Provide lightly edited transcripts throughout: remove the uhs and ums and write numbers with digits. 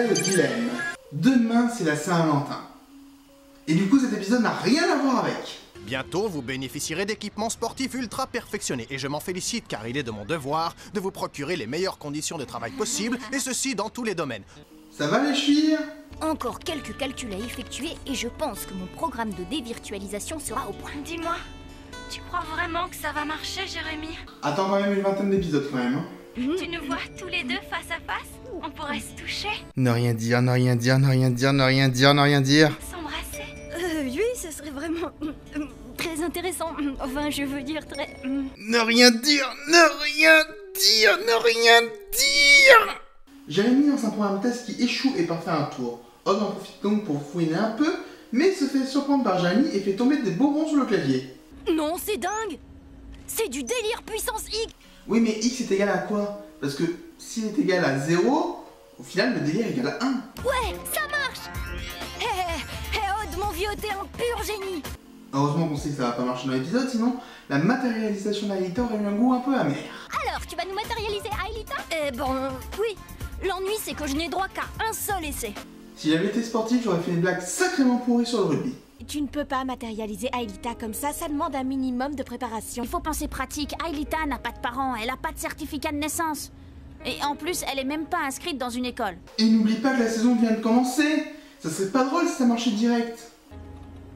voilà le dilemme. Demain, c'est la Saint-Valentin. Et du coup, cet épisode n'a rien à voir avec. Bientôt, vous bénéficierez d'équipements sportifs ultra perfectionnés et je m'en félicite car il est de mon devoir de vous procurer les meilleures conditions de travail possibles et ceci dans tous les domaines. Ça va les chevilles? Encore quelques calculs à effectuer et je pense que mon programme de dévirtualisation sera au point. Dis-moi, tu crois vraiment que ça va marcher, Jérémy? Attends quand même une vingtaine d'épisodes quand même. Hein. Tu nous vois tous les deux face à face? On pourrait se toucher, Ne rien dire, ne rien dire, ne rien dire, ne rien dire, ne rien dire. s'embrasser. Oui, ce serait vraiment très intéressant. Enfin, je veux dire très... Ne rien dire, ne rien dire, ne rien dire. Jérémy lance un programme test qui échoue et part faire un tour. Odd en profite donc pour fouiner un peu, mais se fait surprendre par Jérémy et fait tomber des beaux ronds sur le clavier. Non, c'est dingue! C'est du délire puissance X! Oui, mais x est égal à quoi? Parce que s'il est égal à 0, au final le délire est égal à 1. Ouais, ça marche! Hé, Odd, mon vieux, t'es un pur génie! Heureusement qu'on sait que ça va pas marcher dans l'épisode, sinon la matérialisation d'Aelita aurait eu un goût un peu amer. Alors, tu vas nous matérialiser Aelita? Oui. L'ennui, c'est que je n'ai droit qu'à un seul essai. Si j'avais été sportif, j'aurais fait une blague sacrément pourrie sur le rugby. Tu ne peux pas matérialiser Aelita comme ça demande un minimum de préparation. Il faut penser pratique. Aelita n'a pas de parents, elle a pas de certificat de naissance. Et en plus, elle est même pas inscrite dans une école. Et n'oublie pas que la saison vient de commencer. Ça serait pas drôle si ça marchait direct.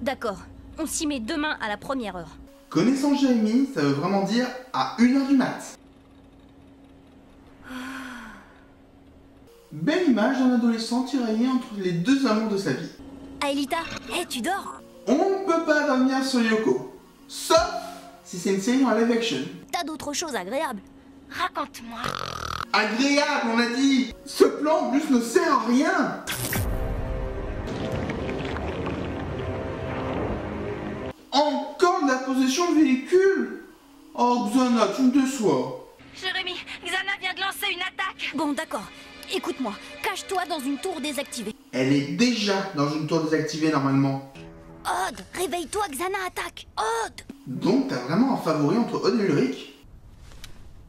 D'accord, on s'y met demain à la première heure. Connaissant Jérémy, ça veut vraiment dire à 1h du mat. Belle image d'un adolescent tiraillé entre les deux amours de sa vie. Aelita, hé, tu dors? On ne peut pas revenir sur Yoko. Sauf si c'est une série en live action. T'as d'autres choses agréables. Raconte-moi. Agréable, on a dit. Ce plan en plus ne sert à rien. Encore de la possession de véhicule. Oh Xana, tu me déçois. Jérémy, Xana vient de lancer une attaque. Bon, d'accord. Écoute-moi, cache-toi dans une tour désactivée. Elle est déjà dans une tour désactivée normalement. Odd, réveille-toi, Xana attaque. Odd! Donc t'as vraiment un favori entre Odd et Ulrich?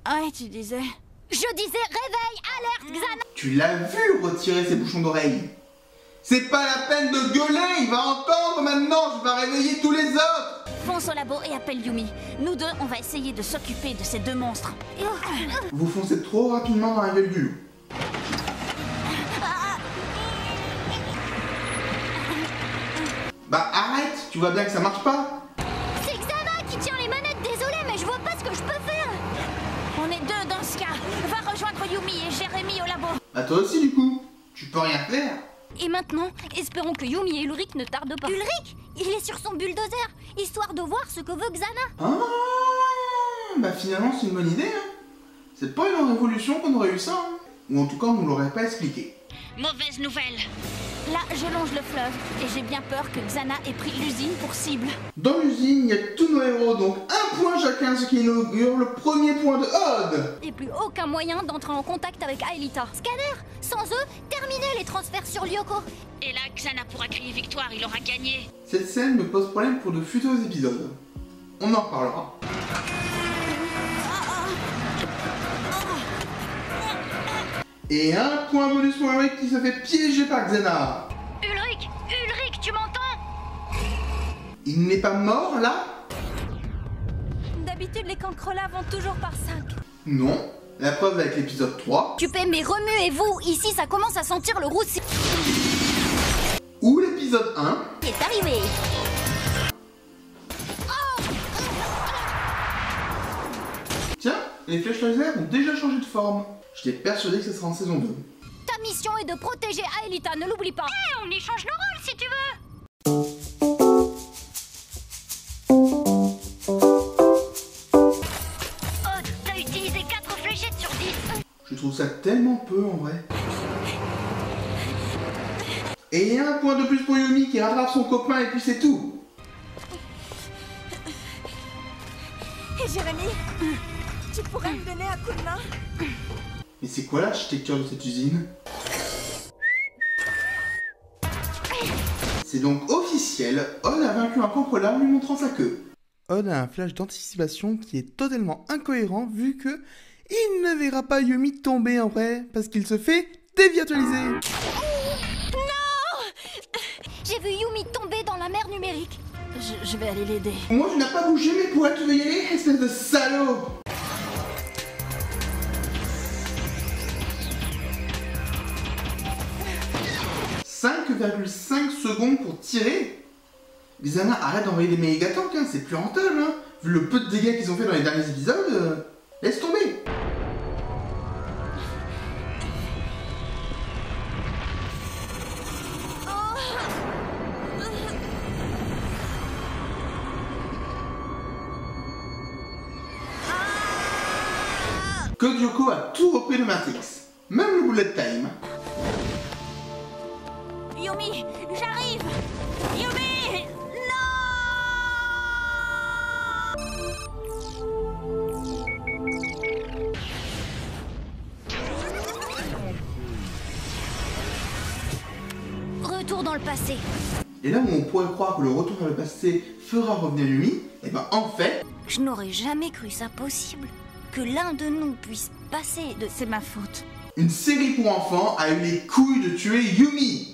Ouais, tu disais. Je disais réveille, alerte, Xana! Tu l'as vu retirer ses bouchons d'oreilles. C'est pas la peine de gueuler, il va entendre maintenant, je vais réveiller tous les autres. Fonce au labo et appelle Yumi. Nous deux, on va essayer de s'occuper de ces deux monstres. Vous foncez trop rapidement dans la gueule du loup. Bah arrête, tu vois bien que ça marche pas. C'est Xana qui tient les manettes, désolé, mais je vois pas ce que je peux faire. On est deux dans ce cas. Va rejoindre Yumi et Jérémy au labo. Bah toi aussi du coup, tu peux rien faire. Et maintenant, espérons que Yumi et Ulrich ne tardent pas. Ulrich? Il est sur son bulldozer, histoire de voir ce que veut Xana. Ah, bah finalement c'est une bonne idée. Hein. C'est pas une révolution qu'on aurait eu ça. Hein. Ou en tout cas on nous l'aurait pas expliqué. Mauvaise nouvelle. Là, je longe le fleuve et j'ai bien peur que Xana ait pris l'usine pour cible. Dans l'usine, il y a tous nos héros, donc un point chacun, ce qui inaugure le premier point de Odd. Et plus aucun moyen d'entrer en contact avec Aelita. Scanner, sans eux, terminez les transferts sur Lyoko. Et là, Xana pourra crier victoire, il aura gagné. Cette scène me pose problème pour de futurs épisodes. On en reparlera. Et un point bonus pour Ulrich qui se fait piéger par Xana. Ulrich, tu m'entends? Il n'est pas mort là? D'habitude, les cancrelats vont toujours par 5. Non. La preuve avec l'épisode 3. Tu mais remuez-vous, ici ça commence à sentir le roussi. Ou l'épisode 1. Qui est arrivé. Tiens, les flèches laser ont déjà changé de forme. J'étais persuadé que ce sera en saison 2. Ta mission est de protéger Aelita, ne l'oublie pas. On échange nos rôles si tu veux. Odd, t'as utilisé 4 fléchettes sur 10. Je trouve ça tellement peu en vrai. Et un point de plus pour Yumi qui rattrape son copain et puis c'est tout. Et Jérémy, tu pourrais me donner un coup de main? Mais c'est quoi l'architecture de cette usine? C'est donc officiel, Odd a vaincu un cancrelard lui montrant sa queue. Odd a un flash d'anticipation qui est totalement incohérent vu que il ne verra pas Yumi tomber en vrai parce qu'il se fait dévirtualisé. Non! J'ai vu Yumi tomber dans la mer numérique. Je vais aller l'aider. Moi, tu n'as pas bougé, mais pourquoi tu veux y aller, espèce de salaud? « 5,5 secondes pour tirer. Lizana, arrête d'envoyer des méga-tanks, hein, c'est plus rentable, hein. Vu le peu de dégâts qu'ils ont fait dans les derniers épisodes, laisse tomber. Code Lyoko a tout repris de Matrix, même le bullet time. Yumi, j'arrive! Yumi! Non! Retour dans le passé. Et là où on pourrait croire que le retour vers le passé fera revenir Yumi, et ben en fait... Je n'aurais jamais cru ça possible. Que l'un de nous puisse passer de... C'est ma faute. Une série pour enfants a eu les couilles de tuer Yumi.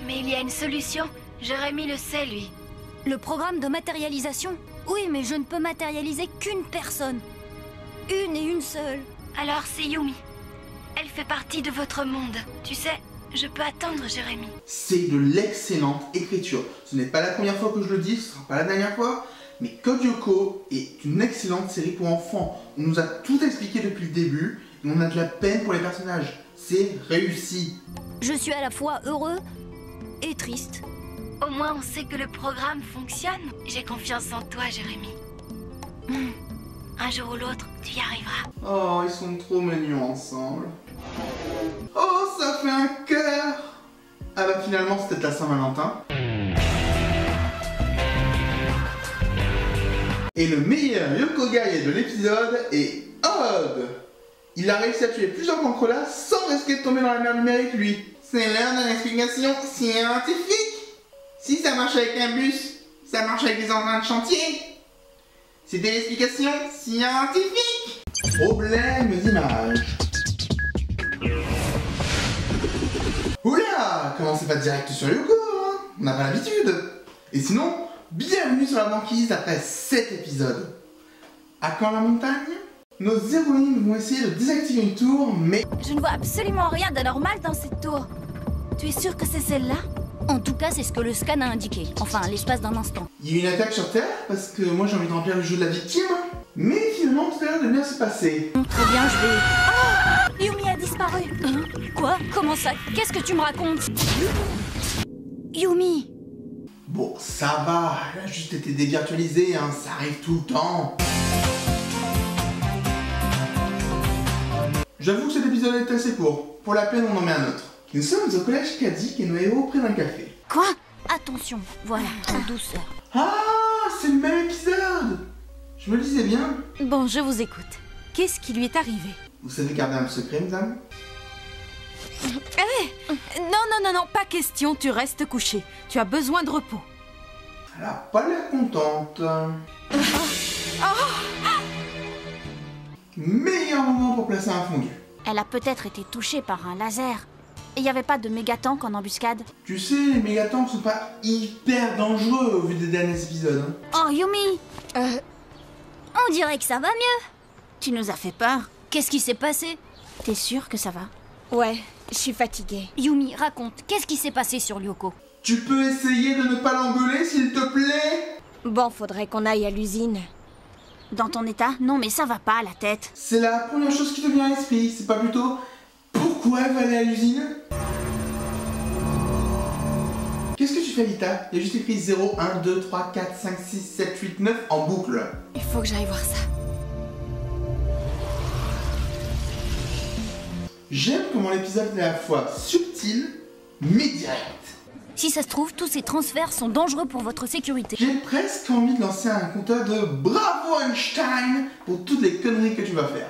Mais il y a une solution. Jérémy le sait, lui. Le programme de matérialisation? Oui, mais je ne peux matérialiser qu'une personne. Une et une seule. Alors c'est Yumi. Elle fait partie de votre monde. Tu sais, je peux attendre Jérémy. C'est de l'excellente écriture. Ce n'est pas la première fois que je le dis, ce sera pas la dernière fois. Mais Code Lyoko est une excellente série pour enfants. On nous a tout expliqué depuis le début et on a de la peine pour les personnages. C'est réussi. Je suis à la fois heureux et triste. Au moins on sait que le programme fonctionne. J'ai confiance en toi, Jérémy. Un jour ou l'autre, tu y arriveras. Oh, ils sont trop mignons ensemble. Oh, ça fait un cœur. Ah bah finalement c'était la Saint-Valentin. Et le meilleur Yokogai de l'épisode est Odd. Il a réussi à tuer plusieurs contrôleurs sans risquer de tomber dans la mer numérique, lui. C'est l'heure d'une explication scientifique. Si ça marche avec un bus, ça marche avec des engins de chantier. C'était l'explication scientifique. Problème d'image. Oula, comment c'est pas direct sur Yoko, hein? On n'a pas l'habitude. Et sinon, bienvenue sur la banquise après 7 épisodes. À quand la montagne? Nos héroïnes vont essayer de désactiver une tour, mais... Je ne vois absolument rien d'anormal dans cette tour. Tu es sûr que c'est celle-là? En tout cas, c'est ce que le scan a indiqué. Enfin, l'espace d'un instant. Il y a eu une attaque sur Terre, parce que moi j'ai envie de remplir le jeu de la victime. Mais finalement, tout a l'air de bien se passer. Très bien, je vais... Ah! Yumi a disparu. Hein? Quoi? Comment ça? Qu'est-ce que tu me racontes? Yumi! Bon, ça va, elle a juste été dévirtualisée, hein, ça arrive tout le temps. J'avoue que cet épisode est assez court. Pour la peine, on en met un autre. Nous sommes au collège Kadik et nos héros prennent un café. Quoi? Attention, voilà, en douceur. Ah, c'est le même épisode! Je me le disais bien. Bon, je vous écoute. Qu'est-ce qui lui est arrivé? Vous savez garder un secret, madame? Non, pas question, tu restes couché. Tu as besoin de repos. Elle a pas l'air contente. Meilleur moment pour placer un fondu. Elle a peut-être été touchée par un laser. Et il n'y avait pas de méga-tank en embuscade. Tu sais, les mégatanks sont pas hyper dangereux au vu des derniers épisodes. Hein. Oh, Yumi! On dirait que ça va mieux. Tu nous as fait peur. Qu'est-ce qui s'est passé? T'es sûre que ça va? Ouais, je suis fatiguée. Yumi, raconte, qu'est-ce qui s'est passé sur Lyoko? Tu peux essayer de ne pas l'engueuler, s'il te plaît? Bon, faudrait qu'on aille à l'usine. Dans ton état? Non, mais ça va pas, la tête. C'est la première chose qui te vient à l'esprit, c'est pas plutôt pourquoi elle va aller à l'usine? Qu'est-ce que tu fais, Lita? Il y a juste écrit 0, 1, 2, 3, 4, 5, 6, 7, 8, 9 en boucle. Il faut que j'aille voir ça. J'aime comment l'épisode est à la fois subtil, mais direct. Si ça se trouve, tous ces transferts sont dangereux pour votre sécurité. J'ai presque envie de lancer un compteur de Bravo Einstein pour toutes les conneries que tu vas faire.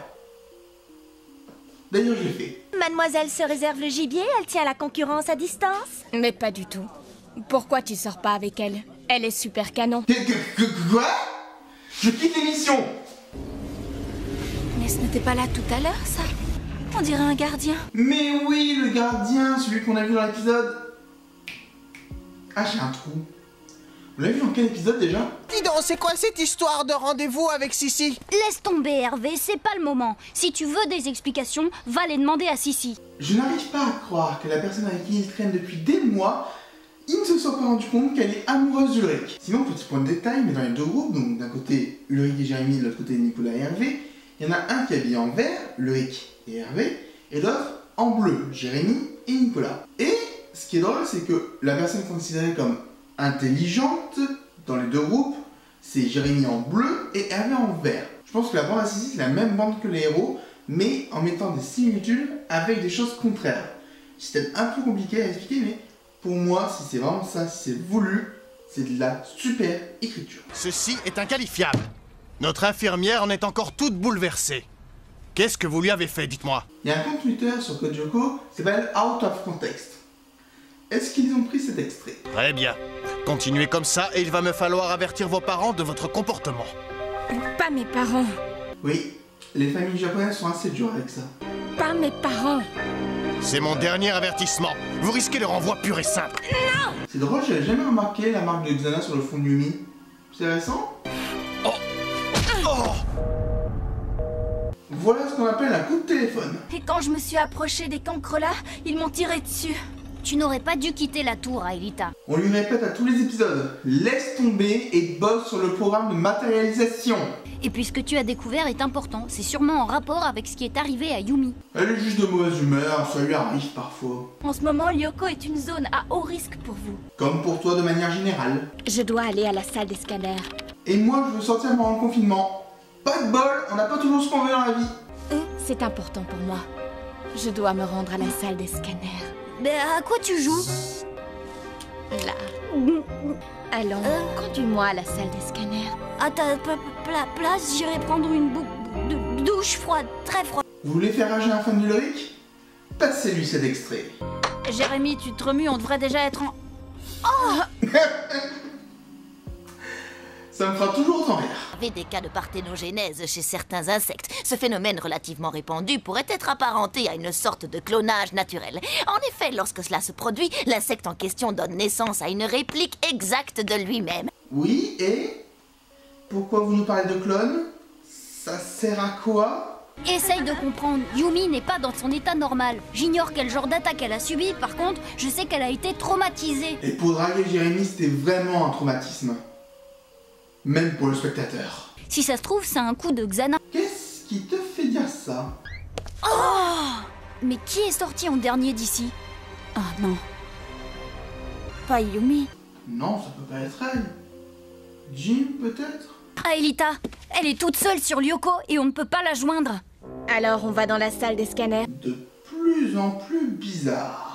D'ailleurs, je l'ai fait. Mademoiselle se réserve le gibier, elle tient la concurrence à distance? Mais pas du tout. Pourquoi tu sors pas avec elle? Elle est super canon. Quoi? Je quitte l'émission. Mais ce n'était pas là tout à l'heure, ça? On dirait un gardien. Mais oui, le gardien, celui qu'on a vu dans l'épisode... Ah, j'ai un trou. Vous l'avez vu dans quel épisode déjà? Dis donc, c'est quoi cette histoire de rendez-vous avec Sissi? Laisse tomber, Hervé, c'est pas le moment. Si tu veux des explications, va les demander à Sissi. Je n'arrive pas à croire que la personne avec qui il traîne depuis des mois, il ne se soit pas rendu compte qu'elle est amoureuse d'Ulrich. Sinon, petit point de détail, mais dans les deux groupes, donc d'un côté Ulrich et Jérémy, de l'autre côté Nicolas et Hervé, il y en a un qui est habillé en vert, Ulrich et Hervé, et l'autre en bleu, Jérémy et Nicolas. Et ce qui est drôle, c'est que la personne considérée comme intelligente dans les deux groupes, c'est Jérémy en bleu et Hervé en vert. Je pense que la bande à Sissi, c'est la même bande que les héros, mais en mettant des similitudes avec des choses contraires. C'est peut-être un peu compliqué à expliquer, mais pour moi, si c'est vraiment ça, si c'est voulu, c'est de la super écriture. Ceci est inqualifiable. Notre infirmière en est encore toute bouleversée. Qu'est-ce que vous lui avez fait, dites-moi? Il y a un compte Twitter sur Code Lyoko qui s'appelle Out of Context. Est-ce qu'ils ont pris cet extrait? Très bien. Continuez comme ça et il va me falloir avertir vos parents de votre comportement. Pas mes parents. Oui, les familles japonaises sont assez dures avec ça. Pas mes parents. C'est mon dernier avertissement. Vous risquez le renvoi pur et simple. C'est drôle, j'avais jamais remarqué la marque de Xana sur le fond de Yumi. C'est récent? Voilà ce qu'on appelle un coup de téléphone. Et quand je me suis approchée des cancrelats, ils m'ont tiré dessus. Tu n'aurais pas dû quitter la tour, Aelita. On lui répète à tous les épisodes, laisse tomber et bosse sur le programme de matérialisation. Et puis ce que tu as découvert est important. C'est sûrement en rapport avec ce qui est arrivé à Yumi. Elle est juste de mauvaise humeur, ça lui arrive parfois. En ce moment, Lyoko est une zone à haut risque pour vous. Comme pour toi de manière générale. Je dois aller à la salle des scanners. Et moi je veux sortir pendant le confinement. Pas de bol, on n'a pas toujours ce qu'on veut dans la vie. C'est important pour moi. Je dois me rendre à la salle des scanners. Mais à quoi tu joues? Là. Allons, conduis-moi à la salle des scanners. À ta place, j'irai prendre une douche froide, très froide. Vous voulez faire rager un fan d'Ulrich? Passez-lui cet extrait. Jérémy, tu te remues, on devrait déjà être en... Ça me fera toujours autant rire. Avec des cas de parthénogénèse chez certains insectes. Ce phénomène relativement répandu pourrait être apparenté à une sorte de clonage naturel. En effet, lorsque cela se produit, l'insecte en question donne naissance à une réplique exacte de lui-même. Oui, et pourquoi vous nous parlez de clone? Ça sert à quoi? Essaye de comprendre, Yumi n'est pas dans son état normal. J'ignore quel genre d'attaque elle a subi, par contre, je sais qu'elle a été traumatisée. Et pour draguer Jérémy, c'était vraiment un traumatisme. Même pour le spectateur. Si ça se trouve, c'est un coup de Xana. Qu'est-ce qui te fait dire ça? Mais qui est sorti en dernier d'ici? Ah non. Pas Yumi. Non, ça peut pas être elle. Jim, peut-être? Aelita, elle est toute seule sur Lyoko et on ne peut pas la joindre. Alors, on va dans la salle des scanners. De plus en plus bizarre.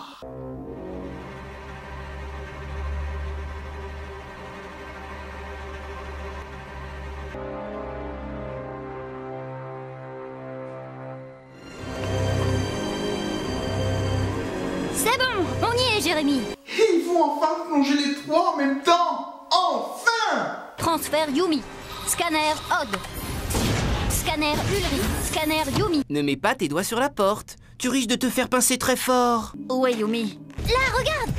C'est bon, on y est, Jérémy. Et ils vont enfin plonger les trois en même temps. Enfin! Transfert Yumi. Scanner Odd. Scanner Ulrich. Scanner Yumi. Ne mets pas tes doigts sur la porte. Tu risques de te faire pincer très fort. Où est Yumi? Là, regarde!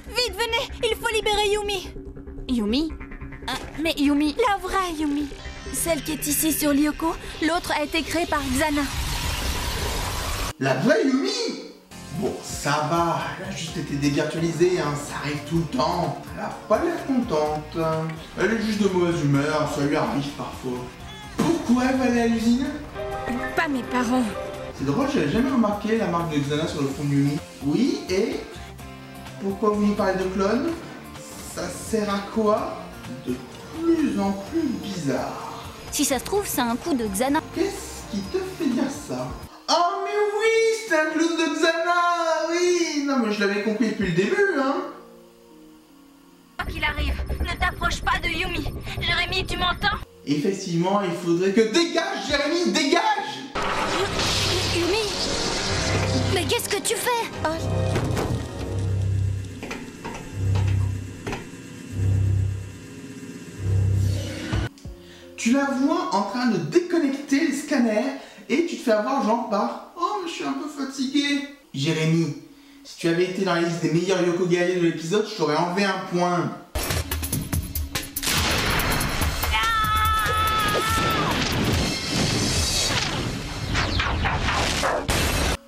Vite, venez, il faut libérer Yumi. Yumi? Mais Yumi... La vraie Yumi. Celle qui est ici sur Lyoko, l'autre a été créée par Xana. La vraie Yumi? Bon, ça va, elle a juste été dévirtualisée, hein, ça arrive tout le temps. Elle a pas l'air contente. Elle est juste de mauvaise humeur, ça lui arrive parfois. Pourquoi elle va aller à l'usine? Pas mes parents. C'est drôle, j'avais jamais remarqué la marque de Xana sur le fond de Yumi. Oui, et pourquoi vous nous parlez de clone? Ça sert à quoi? De plus en plus bizarre. Si ça se trouve, c'est un coup de Xana. Qu'est-ce qui te fait dire ça? Oh mais oui, c'est un clown de Xana, oui. Non mais je l'avais compris depuis le début, hein. Quoi qu'il arrive, ne t'approche pas de Yumi. Jérémy, tu m'entends? Effectivement, il faudrait que... Dégage, Jérémy, dégage! Yumi? Mais qu'est-ce que tu fais? Tu la vois en train de déconnecter le scanner et tu te fais avoir genre par « Oh, je suis un peu fatigué ». Jérémy, si tu avais été dans la liste des meilleurs Yoko guerriers de l'épisode, je t'aurais enlevé un point.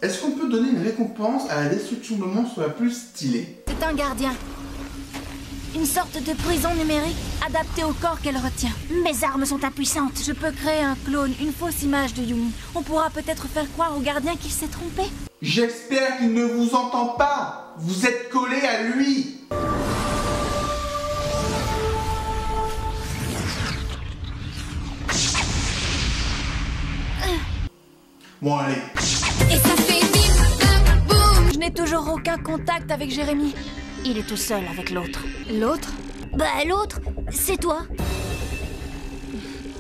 Est-ce qu'on peut donner une récompense à la destruction de monstres la plus stylée? C'est un gardien. Une sorte de prison numérique adaptée au corps qu'elle retient. Mes armes sont impuissantes. Je peux créer un clone, une fausse image de Yumi. On pourra peut-être faire croire au gardien qu'il s'est trompé. J'espère qu'il ne vous entend pas. Vous êtes collé à lui. Bon, allez. Et ça fait bim, bam, boum. Je n'ai toujours aucun contact avec Jérémy. Il est tout seul avec l'autre. L'autre? Bah l'autre, c'est toi.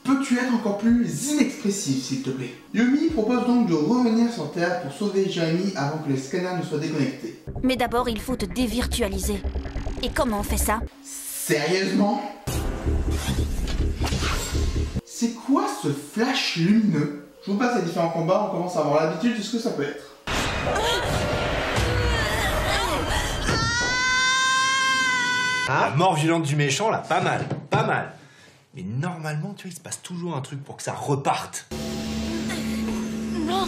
Peux-tu être encore plus inexpressif, s'il te plaît? Yumi propose donc de revenir sur Terre pour sauver Jérémy avant que les scanners ne soient déconnectés. Mais d'abord, il faut te dévirtualiser. Et comment on fait ça? Sérieusement? C'est quoi ce flash lumineux? Je vous passe les différents combats, on commence à avoir l'habitude de ce que ça peut être. Ah, mort violente du méchant, là, pas mal, pas mal. Mais normalement, tu vois, il se passe toujours un truc pour que ça reparte. Non.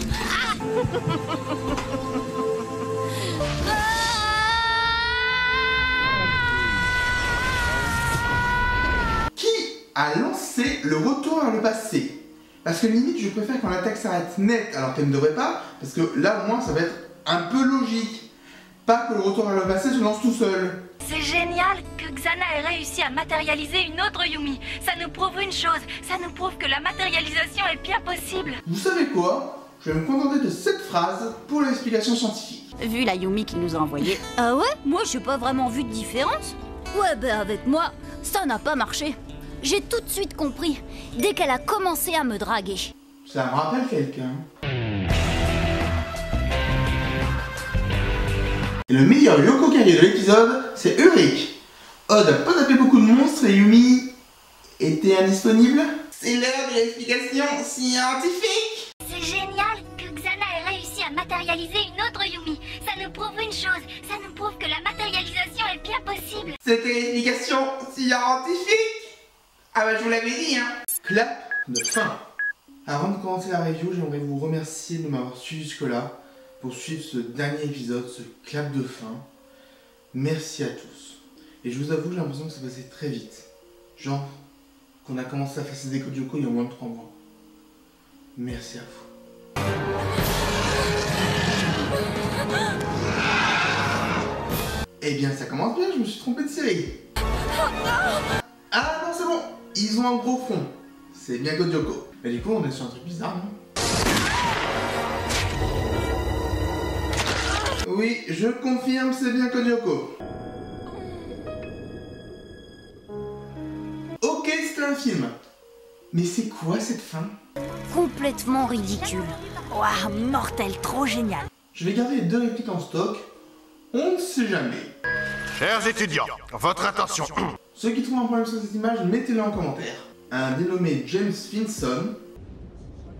Qui a lancé le retour vers le passé? Parce que limite, je préfère quand l'attaque s'arrête net, alors qu'elle ne devrait pas, parce que là, au moins, ça va être un peu logique. Pas que le retour vers le passé se lance tout seul. C'est génial que Xana ait réussi à matérialiser une autre Yumi. Ça nous prouve une chose, ça nous prouve que la matérialisation est bien possible. Vous savez quoi? Je vais me contenter de cette phrase pour l'explication scientifique. Vu la Yumi qu'il nous a envoyée. Ah ouais? Moi, j'ai pas vraiment vu de différence. Ouais, ben avec moi, ça n'a pas marché. J'ai tout de suite compris, dès qu'elle a commencé à me draguer. Ça me rappelle quelqu'un. Et le meilleur Yoko guerrier de l'épisode, c'est Ulrich. Odd a pas tapé beaucoup de monstres et Yumi était indisponible. C'est l'heure de l'explication scientifique. C'est génial que Xana ait réussi à matérialiser une autre Yumi. Ça nous prouve une chose, ça nous prouve que la matérialisation est bien possible. C'était l'explication scientifique. Ah bah je vous l'avais dit hein. Clap de fin. Avant de commencer la review, j'aimerais vous remercier de m'avoir suivi jusque-là pour suivre ce dernier épisode, ce clap de fin. Merci à tous. Et je vous avoue, j'ai l'impression que ça passait très vite. Genre, qu'on a commencé à faire ces décos de Yoko il y a moins de 3 mois. Merci à vous. Eh bien, ça commence bien, je me suis trompé de série. Ah non, c'est bon, ils ont un gros fond. C'est bien Code Yoko. Mais du coup, on est sur un truc bizarre, non? Oui, je confirme, c'est bien Code Yoko. Ok, c'était un film. Mais c'est quoi cette fin? Complètement ridicule. Waouh, mortel, trop génial. Je vais garder les 2 répliques en stock. On ne sait jamais. Chers étudiants, votre attention. Ceux qui trouvent un problème sur cette image, mettez-le en commentaire. Un dénommé James Finson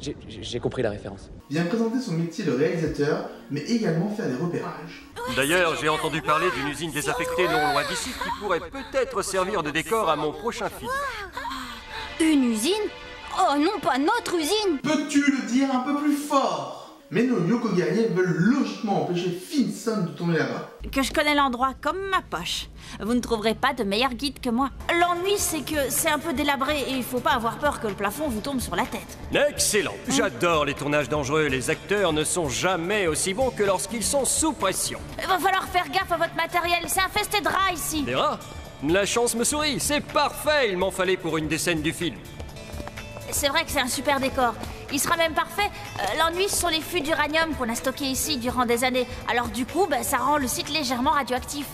J'ai compris la référence. vient présenter son métier de réalisateur, mais également faire des repérages. D'ailleurs, j'ai entendu parler d'une usine désaffectée non loin d'ici qui pourrait peut-être servir de décor à mon prochain film. Une usine? Oh non, pas notre usine! Peux-tu le dire un peu plus fort? Mais nos Yoko guerriers veulent logiquement empêcher Finson de tourner là-bas. Que je connais l'endroit comme ma poche. Vous ne trouverez pas de meilleur guide que moi. L'ennui, c'est que c'est un peu délabré et il faut pas avoir peur que le plafond vous tombe sur la tête. Excellent. J'adore les tournages dangereux. Les acteurs ne sont jamais aussi bons que lorsqu'ils sont sous pression. Il va falloir faire gaffe à votre matériel, c'est infesté de rats ici. Des rats? La chance me sourit, c'est parfait. Il m'en fallait pour une des scènes du film. C'est vrai que c'est un super décor. Il sera même parfait. L'ennui, ce sont les fûts d'uranium qu'on a stockés ici durant des années. Alors du coup, ça rend le site légèrement radioactif.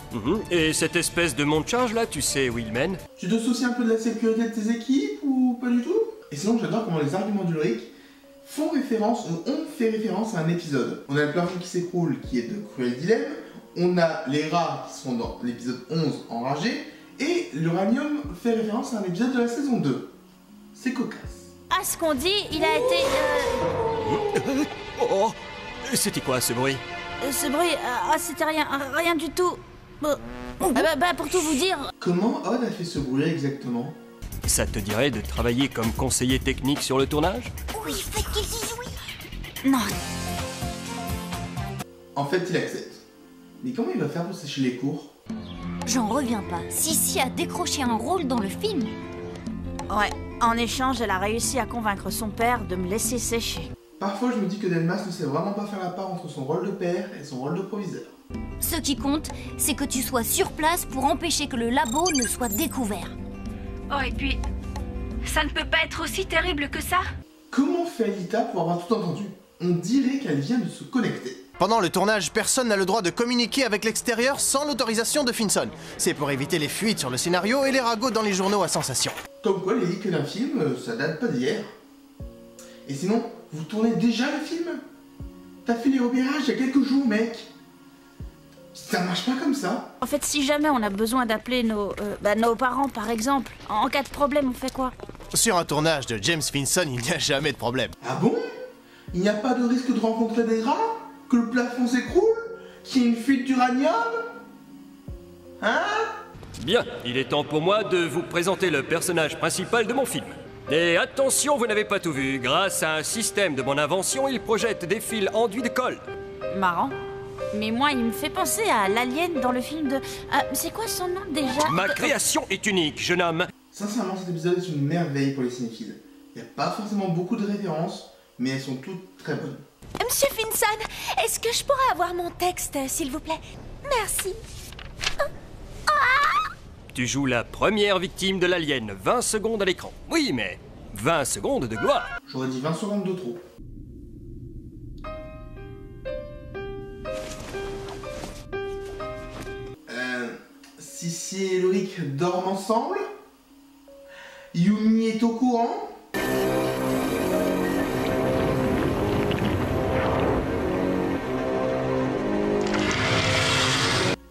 Et cette espèce de monte charge là, tu sais où il mène? Tu te soucies un peu de la sécurité de tes équipes ou pas du tout? Et sinon, j'adore comment les arguments d'Ulrich font référence ou ont fait référence à un épisode. On a le plafond qui s'écroule qui est de Cruel Dilemme. On a les rats qui sont dans l'épisode 11 enragés. Et l'uranium fait référence à un épisode de la saison 2. C'est cocasse. à ce qu'on dit, il a été... Oh, c'était quoi ce bruit? Ce bruit, c'était rien du tout. Pour tout vous dire... Comment Odd a fait ce bruit exactement? Ça te dirait de travailler comme conseiller technique sur le tournage? Oui, faites qu'il dise oui. Non. En fait, il accepte. Mais comment il va faire pour sécher les cours? J'en reviens pas. Sissi a décroché un rôle dans le film. Ouais, en échange, elle a réussi à convaincre son père de me laisser sécher. Parfois, je me dis que Delmas ne sait vraiment pas faire la part entre son rôle de père et son rôle de proviseur. Ce qui compte, c'est que tu sois sur place pour empêcher que le labo ne soit découvert. Oh, et puis, ça ne peut pas être aussi terrible que ça? Comment fait Alita pour avoir tout entendu? On dirait qu'elle vient de se connecter. Pendant le tournage, personne n'a le droit de communiquer avec l'extérieur sans l'autorisation de Finson. C'est pour éviter les fuites sur le scénario et les ragots dans les journaux à sensation. Comme quoi, les leaks d'un film, ça date pas d'hier. Et sinon, vous tournez déjà le film? T'as fait les repérages il y a quelques jours, mec. Ça marche pas comme ça. En fait, si jamais on a besoin d'appeler nos parents, par exemple, en cas de problème, on fait quoi? Sur un tournage de James Finson, il n'y a jamais de problème. Ah bon? Il n'y a pas de risque de rencontrer des rats? Que le plafond s'écroule? Qu'il y ait une fuite d'uranium? Hein? Bien, il est temps pour moi de vous présenter le personnage principal de mon film. Et attention, vous n'avez pas tout vu. Grâce à un système de mon invention, il projette des fils enduits de colle. Marrant. Mais moi, il me fait penser à l'alien dans le film de... c'est quoi son nom déjà? Ma création est unique, jeune homme. Sincèrement, cet épisode est une merveille pour les cinéphiles. Il n'y a pas forcément beaucoup de références, mais elles sont toutes très bonnes. Monsieur Finson, est-ce que je pourrais avoir mon texte, s'il vous plaît? Merci. Tu joues la première victime de l'alien, 20 secondes à l'écran. Oui, mais 20 secondes de gloire. J'aurais dit 20 secondes de trop. Sissi et Ulrich dorment ensemble? Yumi est au courant?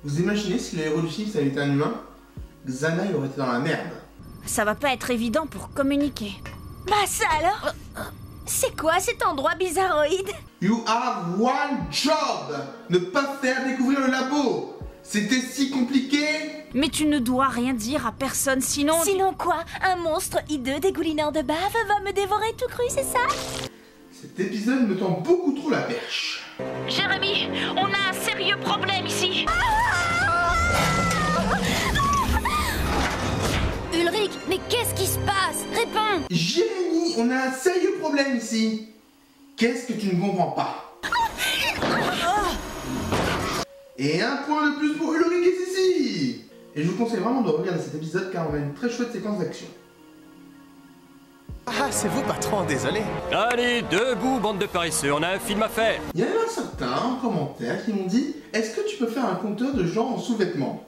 Vous imaginez si le héros du film ça avait été un humain? Xana il aurait été dans la merde. Ça va pas être évident pour communiquer. Bah ça alors? C'est quoi cet endroit bizarroïde? You have one job! Ne pas faire découvrir le labo! C'était si compliqué! Mais tu ne dois rien dire à personne, sinon... Sinon quoi? Un monstre hideux dégoulinant de bave va me dévorer tout cru, c'est ça? Cet épisode me tend beaucoup trop la perche. Jérémy, on a un sérieux problème ici. Ulrich, mais qu'est-ce qui se passe? Réponds! Jérémy, on a un sérieux problème ici. Qu'est-ce que tu ne comprends pas? Et un point de plus pour Ulrich et Sissi. Et je vous conseille vraiment de regarder cet épisode car on a une très chouette séquence d'action. Ah, c'est vous, patron, désolé. Allez, debout, bande de paresseux, on a un film à faire. Il y en a certains en commentaire qui m'ont dit « Est-ce que tu peux faire un compteur de gens en sous-vêtements ?»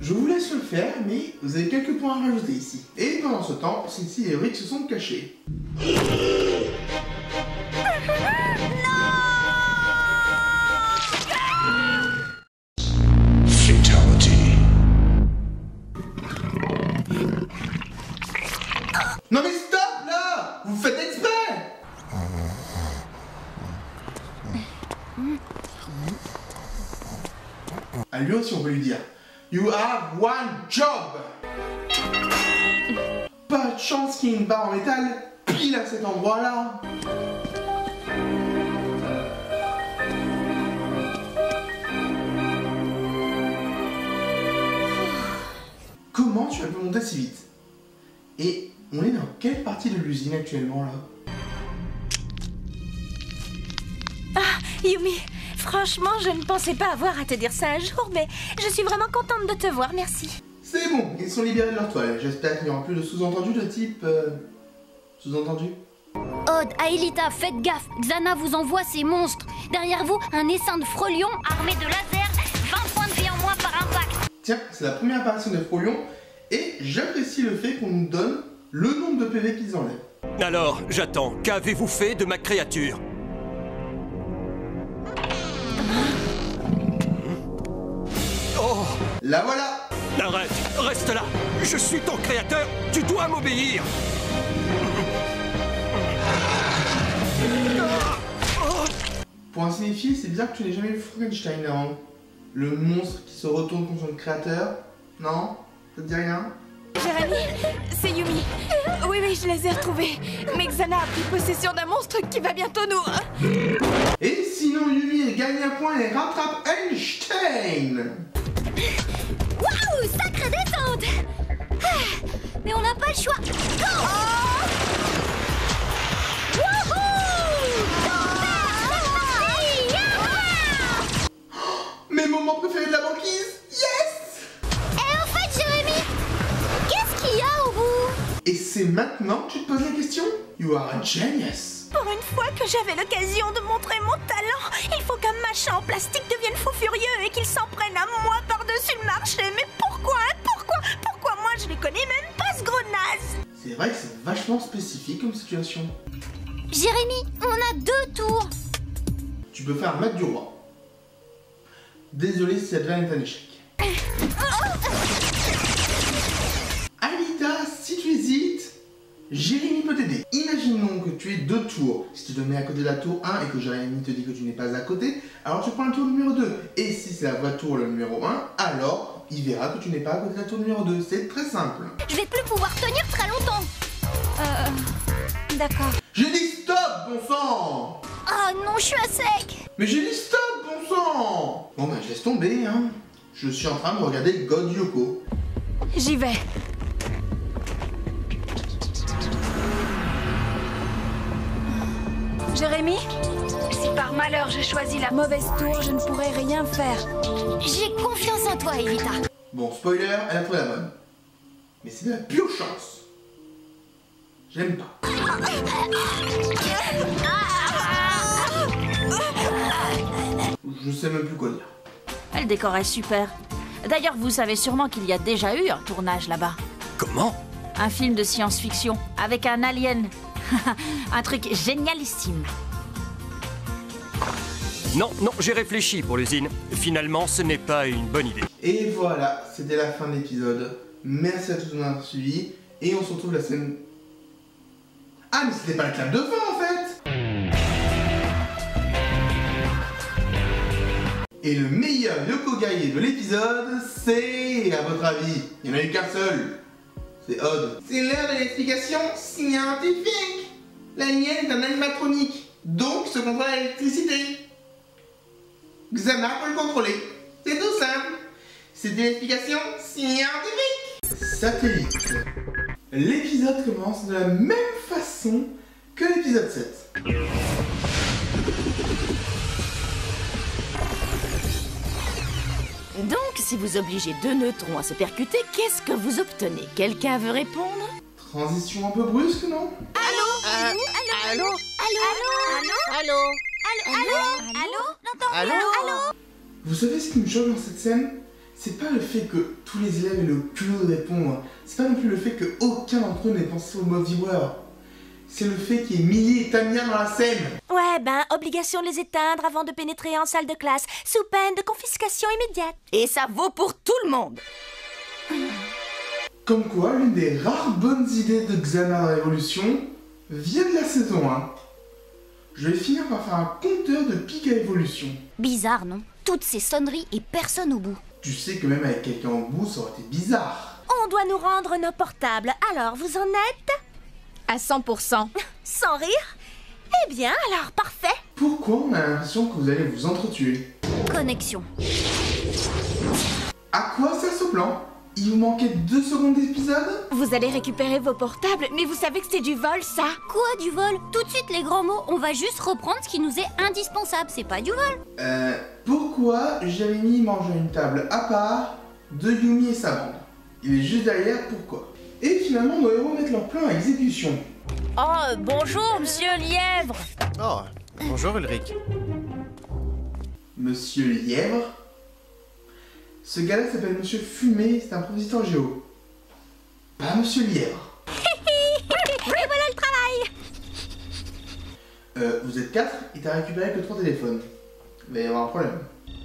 Je vous laisse le faire, mais vous avez quelques points à rajouter ici. Et pendant ce temps, Sissi et Ulrich se sont cachés. Non mais stop là! Vous faites exprès! À lui aussi on peut lui dire You have one job! Pas de chance qu'il y ait une barre en métal pile à cet endroit-là! Comment tu as pu monter si vite? Et on est dans quelle partie de l'usine actuellement là? Ah, Yumi, franchement, je ne pensais pas avoir à te dire ça un jour, mais je suis vraiment contente de te voir, merci. C'est bon, ils sont libérés de leur toile. J'espère qu'il n'y aura plus de sous-entendus de type... Sous-entendu? Odd, Aelita, faites gaffe. Xana vous envoie ces monstres. Derrière vous, un essaim de frelions armé de lasers. 20 points de vie en moins par impact. Tiens, c'est la première apparition des frelions. Et j'apprécie le fait qu'on nous donne le nombre de PV qu'ils enlèvent. Alors, j'attends. Qu'avez-vous fait de ma créature? Oh! La voilà! Arrête! Reste là! Je suis ton créateur! Tu dois m'obéir! Pour un cinéphile, c'est bizarre que tu n'aies jamais vu Frankenstein avant. Le monstre qui se retourne contre son créateur. Non? Ça te dit rien? Jérémy, c'est Yumi. Oui, je les ai retrouvés. Mais Xana a pris possession d'un monstre qui va bientôt nous... Et sinon, Yumi, elle gagne un point et rattrape Einstein. Waouh, sacrée descente. Mais on n'a pas le choix. Go! Mes moments préférés de la banquise. Yes! Et en fait, Jérémy, qu'est-ce qu'il y a au bout? Et c'est maintenant que tu te poses la question? You are a genius. Pour une fois que j'avais l'occasion de montrer mon talent, il faut qu'un machin en plastique devienne fou furieux et qu'il s'en prenne à moi par-dessus le marché. Mais pourquoi moi je les connais même pas, ce gros naze? C'est vrai que c'est vachement spécifique comme situation. Jérémy, on a 2 tours. Tu peux faire maître du roi. Désolé si cette vanne est un échec. Alita, si tu hésites, Jérémy peut t'aider. Imaginons que tu aies 2 tours. Si tu te mets à côté de la tour 1 et que Jérémy te dit que tu n'es pas à côté, alors tu prends le tour numéro 2. Et si c'est la voiture le numéro 1, alors il verra que tu n'es pas à côté de la tour numéro 2. C'est très simple. Je vais plus pouvoir tenir très longtemps. D'accord. J'ai dit stop, bon sang! Ah non, je suis à sec. Mais j'ai dit stop, bon sang! Bon bah je laisse tomber, hein. Je suis en train de regarder God Yoko. J'y vais. Jérémy, si par malheur j'ai choisi la mauvaise tour, je ne pourrai rien faire. J'ai confiance en toi, Evita. Bon, spoiler, elle a trouvé la bonne. Mais c'est de la pure chance. J'aime pas. Je sais même plus quoi dire. Le décor est super. D'ailleurs, vous savez sûrement qu'il y a déjà eu un tournage là-bas. Comment? Un film de science-fiction avec un alien. Un truc génialissime. Non, j'ai réfléchi pour l'usine. Finalement, ce n'est pas une bonne idée. Et voilà, c'était la fin de l'épisode. Merci à tous de nous avoir suivis. Et on se retrouve la semaine... Ah, mais c'était pas la clap de fin en fait! Et le meilleur Yoko Gaie de l'épisode, c'est... À votre avis, il n'y en a eu qu'un seul. C'est Odd. C'est l'heure de l'explication scientifique. La mienne est un animatronique, donc se contrôle à l'électricité. Xana peut le contrôler. C'est tout simple. C'était l'explication scientifique. Satellite. L'épisode commence de la même façon que l'épisode 7. Donc, si vous obligez 2 neutrons à se percuter, qu'est-ce que vous obtenez? Quelqu'un veut répondre? Transition un peu brusque, non? Allô? Vous savez ce qui me choque dans cette scène? C'est pas le fait que tous les élèves aient le culot de répondre. C'est pas non plus le fait qu'aucun d'entre eux n'ait pensé au mot viewer. C'est le fait qu'il y ait Millie et Tamia dans la scène. Ouais, obligation de les éteindre avant de pénétrer en salle de classe, sous peine de confiscation immédiate. Et ça vaut pour tout le monde. Comme quoi, l'une des rares bonnes idées de Xana dans l'évolution vient de la saison 1. Je vais finir par faire un compteur de pics à évolution. Bizarre, non? Toutes ces sonneries et personne au bout. Tu sais que même avec quelqu'un au bout, ça aurait été bizarre. On doit nous rendre nos portables, alors vous en êtes? À 100%. Sans rire? Eh bien, alors parfait. Pourquoi on a l'impression que vous allez vous entretuer? Connexion. À quoi sert ce plan? Il vous manquait 2 secondes d'épisode? Vous allez récupérer vos portables, mais vous savez que c'est du vol, ça? Quoi, du vol? Tout de suite les grands mots, on va juste reprendre ce qui nous est indispensable, c'est pas du vol. Pourquoi Jérémy mange à une table à part de Yumi et sa bande? Il est juste derrière, pourquoi? Et finalement, nos héros mettent leur plan à exécution. Oh, bonjour, monsieur Lièvre. Oh, bonjour Ulrich. Monsieur Lièvre? Ce gars-là s'appelle Monsieur Fumé, c'est un professeur géo. Pas Monsieur Lièvre. Et voilà le travail. Vous êtes 4 et t'as récupéré que 3 téléphones. Il va y avoir un problème.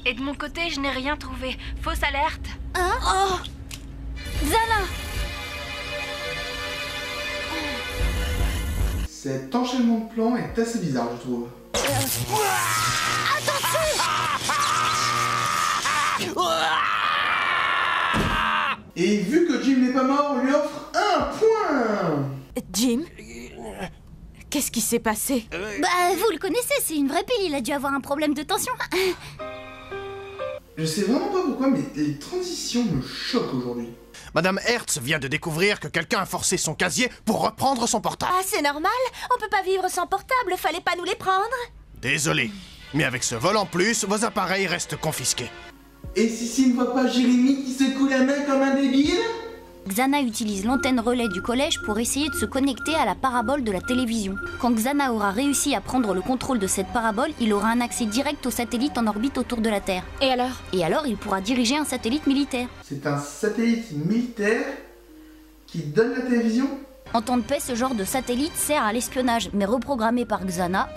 Et de mon côté, je n'ai rien trouvé. Fausse alerte. Hein? Oh! Xana! Cet enchaînement de plans est assez bizarre, je trouve. Et vu que Jim n'est pas mort, on lui offre un point. Jim? Qu'est-ce qui s'est passé? Bah, vous le connaissez, c'est une vraie pile, il a dû avoir un problème de tension. Je sais vraiment pas pourquoi, mais les transitions me choquent aujourd'hui. Madame Hertz vient de découvrir que quelqu'un a forcé son casier pour reprendre son portable. Ah, c'est normal, on peut pas vivre sans portable, fallait pas nous les prendre. Désolé, mais avec ce vol en plus, vos appareils restent confisqués. Et Sissi ne voit pas Jérémy qui secoue la main comme un débile? Xana utilise l'antenne relais du collège pour essayer de se connecter à la parabole de la télévision. Quand Xana aura réussi à prendre le contrôle de cette parabole, il aura un accès direct au satellite en orbite autour de la Terre. Et alors? Et alors, il pourra diriger un satellite militaire. C'est un satellite militaire qui donne la télévision? En temps de paix, ce genre de satellite sert à l'espionnage, mais reprogrammé par Xana,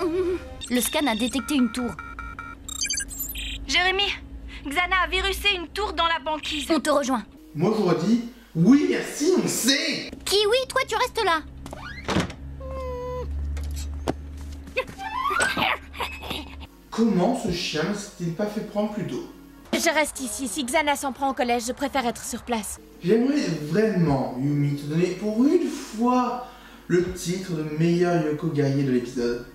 le scan a détecté une tour. Jérémy, Xana a virusé une tour dans la banquise. On te rejoint. Moi j'aurais dit, oui merci, on sait. Kiwi, toi tu restes là. Comment ce chien ne s'est-il pas fait prendre plus tôt? Je reste ici, si Xana s'en prend au collège, je préfère être sur place. J'aimerais vraiment, Yumi, te donner pour une fois le titre de meilleur Yoko guerrier de l'épisode.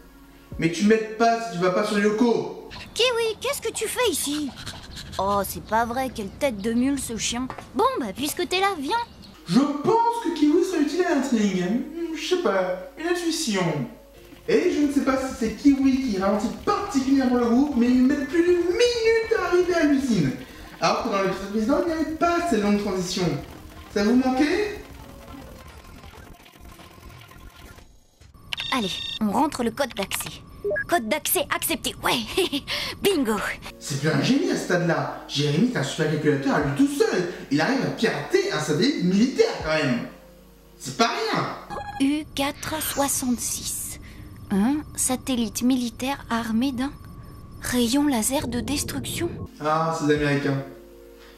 Mais tu m'aides pas si tu vas pas sur Yoko. Kiwi, qu'est-ce que tu fais ici? Oh, c'est pas vrai, quelle tête de mule ce chien. Bon, bah puisque t'es là, viens. Je pense que Kiwi serait utile à l'intrigue. Je sais pas, une intuition. Et je ne sais pas si c'est Kiwi qui ralentit particulièrement le groupe, mais il met plus d'une minute à arriver à l'usine. Alors que dans l'épisode précédent, il n'y avait pas ces longues transitions. Ça vous manquait? Allez, on rentre le code d'accès. Code d'accès accepté, ouais. Bingo. C'est plus un génie à ce stade-là. Jérémy est un supercalculateur à lui tout seul. Il arrive à pirater un satellite militaire quand même. C'est pas rien. U-466. Un satellite militaire armé d'un rayon laser de destruction. Ah, ces Américains.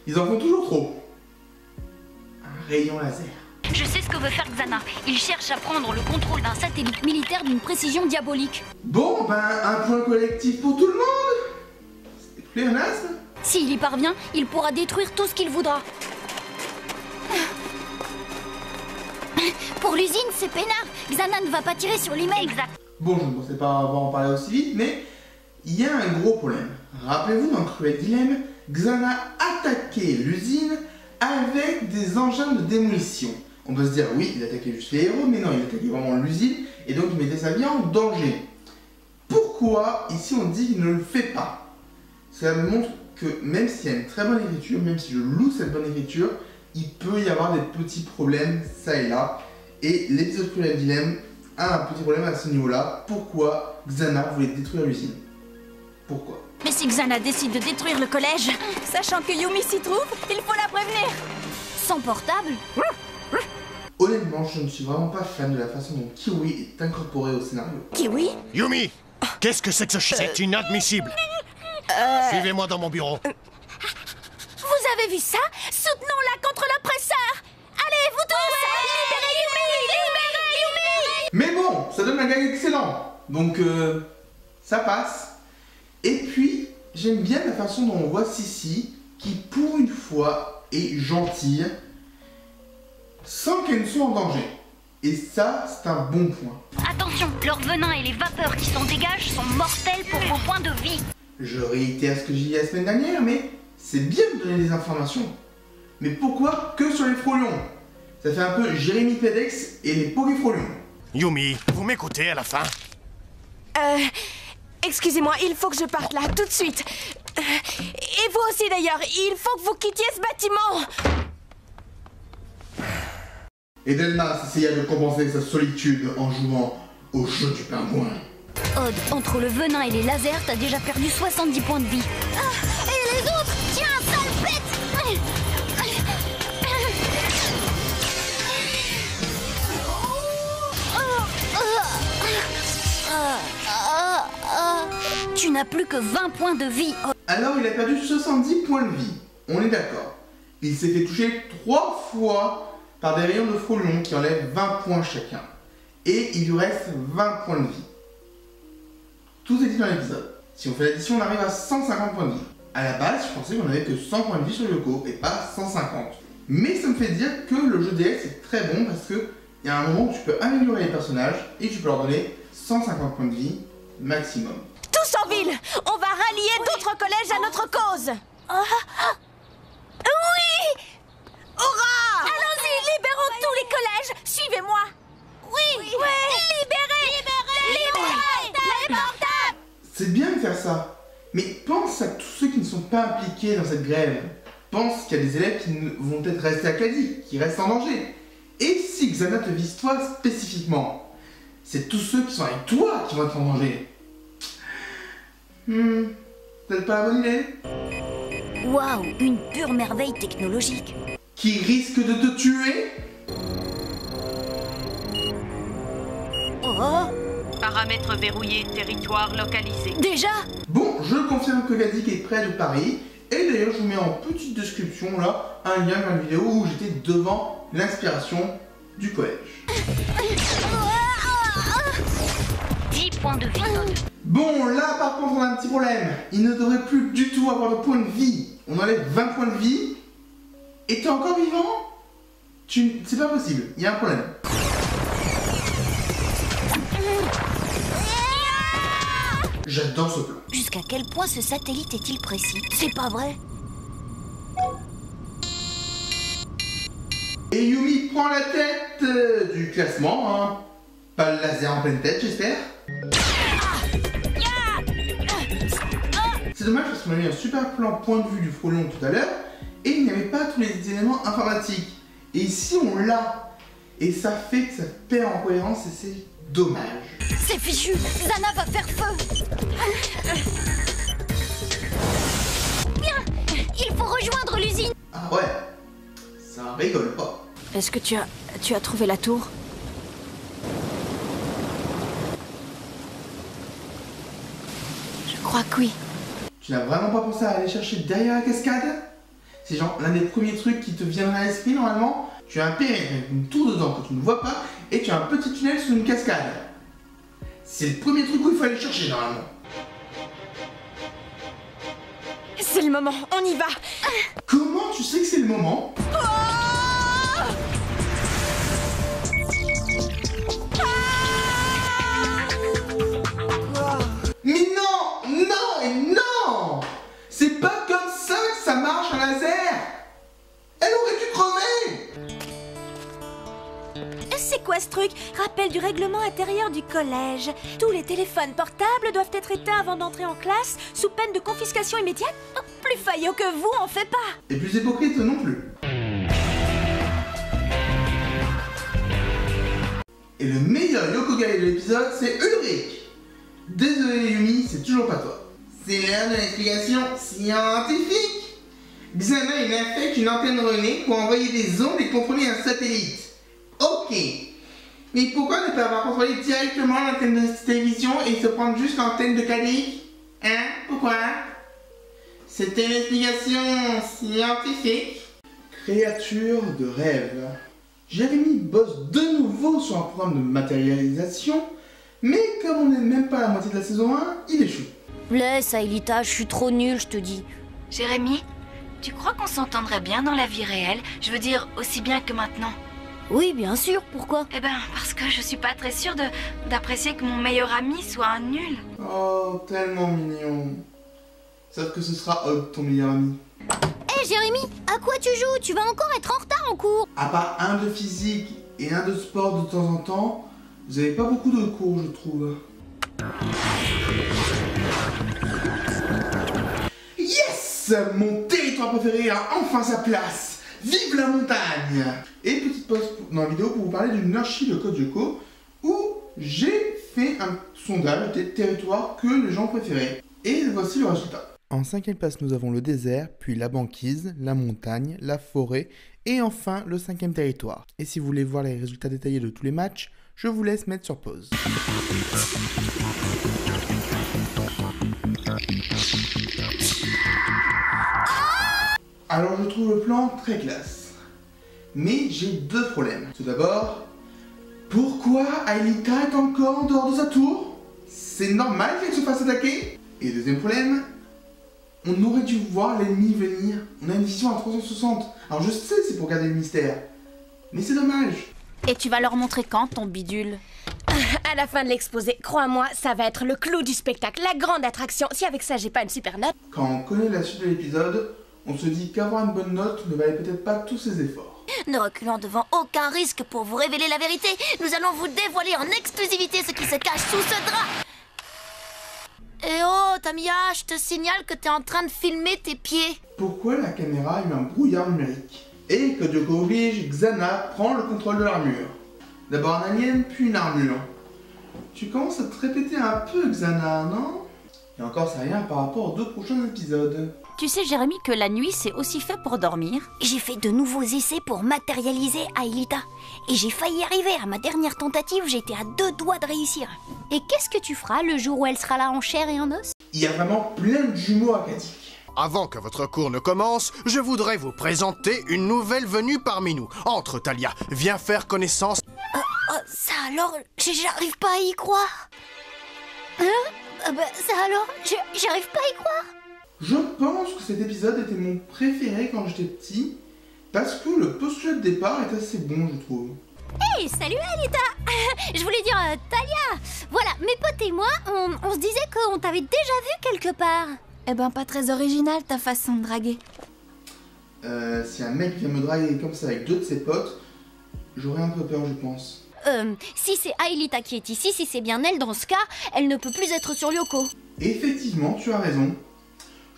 Ils en font toujours trop. Un rayon laser. Je sais ce que veut faire Xana. Il cherche à prendre le contrôle d'un satellite militaire d'une précision diabolique. Bon, ben, un point collectif pour tout le monde. C'est pléonasme. S'il y parvient, il pourra détruire tout ce qu'il voudra. Pour l'usine, c'est peinard. Xana ne va pas tirer sur l'email. Exact. Bon, je ne pensais pas avoir en parler aussi vite, mais il y a un gros problème. Rappelez-vous, dans Cruel Dilemme, Xana attaquait l'usine avec des engins de démolition. On peut se dire, oui, il attaquait juste les héros, mais non, il attaquait vraiment l'usine, et donc il mettait sa vie en danger. Pourquoi, ici, on dit qu'il ne le fait pas? Cela me montre que même s'il y a une très bonne écriture, même si je loue cette bonne écriture, il peut y avoir des petits problèmes, ça et là. Et l'épisode Cruel Dilemme a un petit problème à ce niveau-là. Pourquoi Xana voulait détruire l'usine? Pourquoi? Mais si Xana décide de détruire le collège, Sachant que Yumi s'y trouve, il faut la prévenir. Sans portable? Honnêtement, je ne suis vraiment pas fan de la façon dont Kiwi est incorporé au scénario. Kiwi? Yumi, qu'est-ce que c'est que ce chien? C'est inadmissible. Suivez-moi dans mon bureau. Vous avez vu ça? Soutenons-la contre l'oppresseur. Allez, vous tous! Libérez Yumi! Libérez Yumi! Mais bon, ça donne un gag excellent. Donc, ça passe. Et puis, j'aime bien la façon dont on voit Sissi, qui pour une fois est gentille, sans qu'elle ne soit en danger. Et ça, c'est un bon point. Attention, leur venin et les vapeurs qui s'en dégagent sont mortels pour vos points de vie. Je réitère ce que j'ai dit la semaine dernière, mais c'est bien de donner des informations. Mais pourquoi que sur les frôlions? Ça fait un peu Jérémy Pedex et les polyfrôlions. Yumi, vous m'écoutez à la fin? Excusez-moi, il faut que je parte là, tout de suite. Et vous aussi d'ailleurs, il faut que vous quittiez ce bâtiment. Et Delmas essaya de compenser sa solitude en jouant au jeu du pingouin. Odd, entre le venin et les lasers, t'as déjà perdu 70 points de vie. Ah, et les autres? Tiens, sale bête! Tu n'as plus que 20 points de vie. Alors il a perdu 70 points de vie. On est d'accord. Il s'est fait toucher 3 fois par des rayons de frôlions qui enlèvent 20 points chacun. Et il lui reste 20 points de vie. Tout est dit dans l'épisode. Si on fait l'addition, on arrive à 150 points de vie. À la base, je pensais qu'on avait que 100 points de vie sur Yoko et pas 150. Mais ça me fait dire que le jeu DS est très bon parce que il y a un moment où tu peux améliorer les personnages et tu peux leur donner 150 points de vie maximum. Tous en ville! On va rallier d'autres collèges à notre cause! Oui! Hurrah! Allons-y, libérons tous les collèges! Suivez-moi! Oui! Libérez! Les portables! C'est bien de faire ça, mais pense à tous ceux qui ne sont pas impliqués dans cette grève. Pense qu'il y a des élèves qui vont peut-être rester acadiques, qui restent en danger. Et si Xana te vise toi spécifiquement, c'est tous ceux qui sont avec toi qui vont être en danger. Peut-être pas la bonne idée? Waouh, une pure merveille technologique. Qui risque de te tuer? Oh! Paramètres verrouillés, territoire localisé. Déjà? Bon, je confirme que Gazik est près de Paris. Et d'ailleurs, je vous mets en petite description là un lien vers une vidéo où j'étais devant l'inspiration du collège. 10 points de vie. Bon, là par contre, on a un petit problème. Il ne devrait plus du tout avoir de points de vie. On enlève 20 points de vie. Et t'es encore vivant? C'est pas possible, il y a un problème. J'adore ce plan. Jusqu'à quel point ce satellite est-il précis? C'est pas vrai? Et Yumi prend la tête du classement, hein. Pas le laser en pleine tête, j'espère. C'est dommage parce qu'on a eu un super plan point de vue du frelon tout à l'heure et il n'y avait pas tous les éléments informatiques. Et ici on l'a. Et ça fait que ça perd en cohérence et c'est dommage. C'est fichu! Xana va faire feu! Bien! Il faut rejoindre l'usine! Ah ouais, ça rigole pas. Est-ce que tu as trouvé la tour? Je crois que oui. Tu n'as vraiment pas pensé à aller chercher derrière la cascade? C'est genre l'un des premiers trucs qui te viendrait à l'esprit normalement. Tu as un périmètre avec une tour dedans que tu ne vois pas et tu as un petit tunnel sous une cascade. C'est le premier truc où il faut aller chercher normalement. C'est le moment, on y va! Comment tu sais que c'est le moment? Mais non! Non et non! C'est pas comme ça que ça marche un laser! Elle aurait dû crever! C'est quoi ce truc? Rappel du règlement intérieur du collège. Tous les téléphones portables doivent être éteints avant d'entrer en classe, sous peine de confiscation immédiate. Plus faillot que vous, on fait pas. Et plus hypocrite non plus. Et le meilleur Yokogai de l'épisode, c'est Ulrich. Désolé Yumi, c'est toujours pas toi. C'est l'heure de l'explication scientifique. Xana il infecte une antenne relais pour envoyer des ondes et contrôler un satellite. Ok. Mais pourquoi ne pas avoir contrôlé directement l'antenne de télévision et se prendre juste l'antenne de Kadik? Hein? Pourquoi? C'était l'explication scientifique. Créature de rêve. Jérémy bosse de nouveau sur un programme de matérialisation, mais comme on n'est même pas à la moitié de la saison 1, il échoue. Laisse, Aelita, je suis trop nulle, je te dis. Jérémy, tu crois qu'on s'entendrait bien dans la vie réelle? Je veux dire, aussi bien que maintenant. Oui, bien sûr, pourquoi? Eh ben, parce que je suis pas très sûre d'apprécier que mon meilleur ami soit un nul. Oh, tellement mignon. Sauf que ce sera Hog, ton meilleur ami. Hé Jérémy, à quoi tu joues? Tu vas encore être en retard en cours. À part un de physique et un de sport de temps en temps, vous avez pas beaucoup de cours, je trouve. Yes! Mon territoire préféré a enfin sa place! Vive la montagne! Et petite pause dans la vidéo pour vous parler d'une archi de Code Yoko où j'ai fait un sondage des territoires que les gens préféraient. Et voici le résultat. En 5e place, nous avons le désert, puis la banquise, la montagne, la forêt et enfin le 5e territoire. Et si vous voulez voir les résultats détaillés de tous les matchs, je vous laisse mettre sur pause. Alors je trouve le plan très classe. Mais j'ai deux problèmes. Tout d'abord, pourquoi Aelita est encore en dehors de sa tour? C'est normal qu'elle se fasse attaquer. Et deuxième problème, on aurait dû voir l'ennemi venir. On a une vision à 360. Alors je sais, c'est pour garder le mystère. Mais c'est dommage. Et tu vas leur montrer quand, ton bidule? À la fin de l'exposé, crois-moi, ça va être le clou du spectacle, la grande attraction. Si avec ça j'ai pas une super note... Quand on connaît la suite de l'épisode, on se dit qu'avoir une bonne note ne valait peut-être pas tous ses efforts. Ne reculant devant aucun risque pour vous révéler la vérité, nous allons vous dévoiler en exclusivité ce qui se cache sous ce drap. Eh oh, Tamiya, je te signale que t'es en train de filmer tes pieds. Pourquoi la caméra a eu un brouillard numérique? Et que Yoko oblige Xana prend le contrôle de l'armure. D'abord un alien, puis une armure. Tu commences à te répéter un peu, Xana, non? Et encore, c'est rien par rapport aux 2 prochains épisodes. Tu sais, Jérémy, que la nuit, c'est aussi fait pour dormir. J'ai fait de nouveaux essais pour matérialiser Aelita. Et j'ai failli y arriver. À ma dernière tentative, j'étais à 2 doigts de réussir. Et qu'est-ce que tu feras le jour où elle sera là en chair et en os? Il y a vraiment plein de jumeaux acadiques. Avant que votre cours ne commence, je voudrais vous présenter une nouvelle venue parmi nous. Entre, Talia, viens faire connaissance. Ça alors, j'arrive pas à y croire. Hein? Ça alors, j'arrive pas à y croire. Je pense que cet épisode était mon préféré quand j'étais petit, parce que le postulat de départ est assez bon, je trouve. Hey, salut Aelita. Je voulais dire Talia. Voilà, mes potes et moi, on se disait qu'on t'avait déjà vu quelque part. Eh ben, pas très original ta façon de draguer. Si un mec vient me draguer comme ça avec 2 de ses potes, j'aurais un peu peur, je pense. Si c'est Aelita qui est ici, si c'est bien elle dans ce cas, elle ne peut plus être sur Yoko. Effectivement, tu as raison.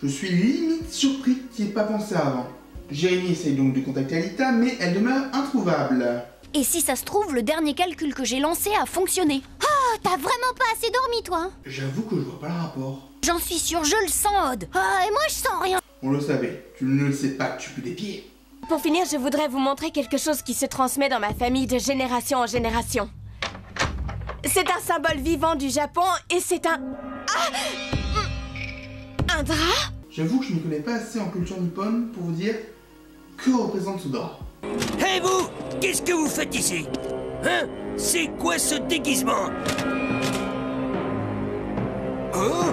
Je suis limite surpris qu'il n'y ait pas pensé avant. Jérémy essaye donc de contacter Aelita, mais elle demeure introuvable. Et si ça se trouve, le dernier calcul que j'ai lancé a fonctionné. Ah, t'as vraiment pas assez dormi, toi, hein? J'avoue que je vois pas le rapport. J'en suis sûre, je le sens, Odd. Ah, et moi je sens rien. On le savait, tu ne le sais pas que tu pues des pieds. Pour finir, je voudrais vous montrer quelque chose qui se transmet dans ma famille de génération en génération. C'est un symbole vivant du Japon et c'est un... Un drap? J'avoue que je ne connais pas assez en culture nippone pour vous dire que représente ce drap. Hé vous! Qu'est-ce que vous faites ici? Hein? C'est quoi ce déguisement? Oh?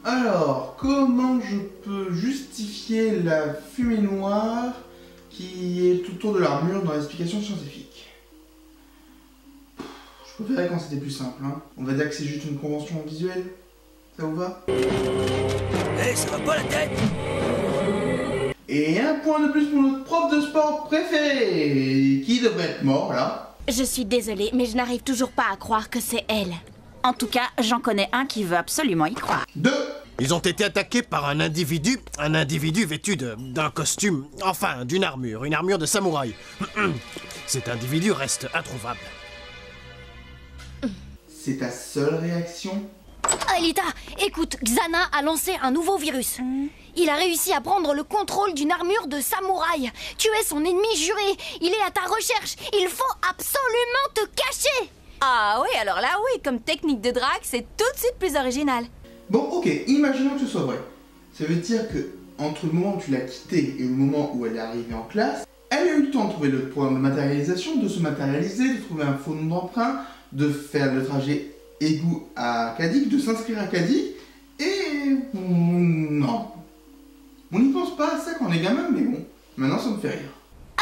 Alors, comment je peux justifier la fumée noire qui est autour de l'armure dans l'explication scientifique? Je préférais quand c'était plus simple, hein. On va dire que c'est juste une convention visuelle. Ça vous va? Eh, ça va pas la tête? Et un point de plus pour notre prof de sport préféré, qui devrait être mort, là. Je suis désolée, mais je n'arrive toujours pas à croire que c'est elle. En tout cas, j'en connais un qui veut absolument y croire. 2. Ils ont été attaqués par un individu vêtu d'un costume, enfin d'une armure, une armure de samouraï. Cet individu reste introuvable. C'est ta seule réaction? Aelita, écoute, Xana a lancé un nouveau virus. Il a réussi à prendre le contrôle d'une armure de samouraï. Tu es son ennemi juré. Il est à ta recherche. Il faut absolument te cacher. Ah oui, alors là oui, comme technique de drague, c'est tout de suite plus original. Bon, ok, imaginons que ce soit vrai. Ça veut dire que, entre le moment où tu l'as quittée et le moment où elle est arrivée en classe, elle a eu le temps de trouver le programme de matérialisation, de se matérialiser, de trouver un faux nom d'emprunt, de faire le trajet égout à Kadik, de s'inscrire à Kadik, et... non. On n'y pense pas à ça quand on est gamin, mais bon, maintenant ça me fait rire.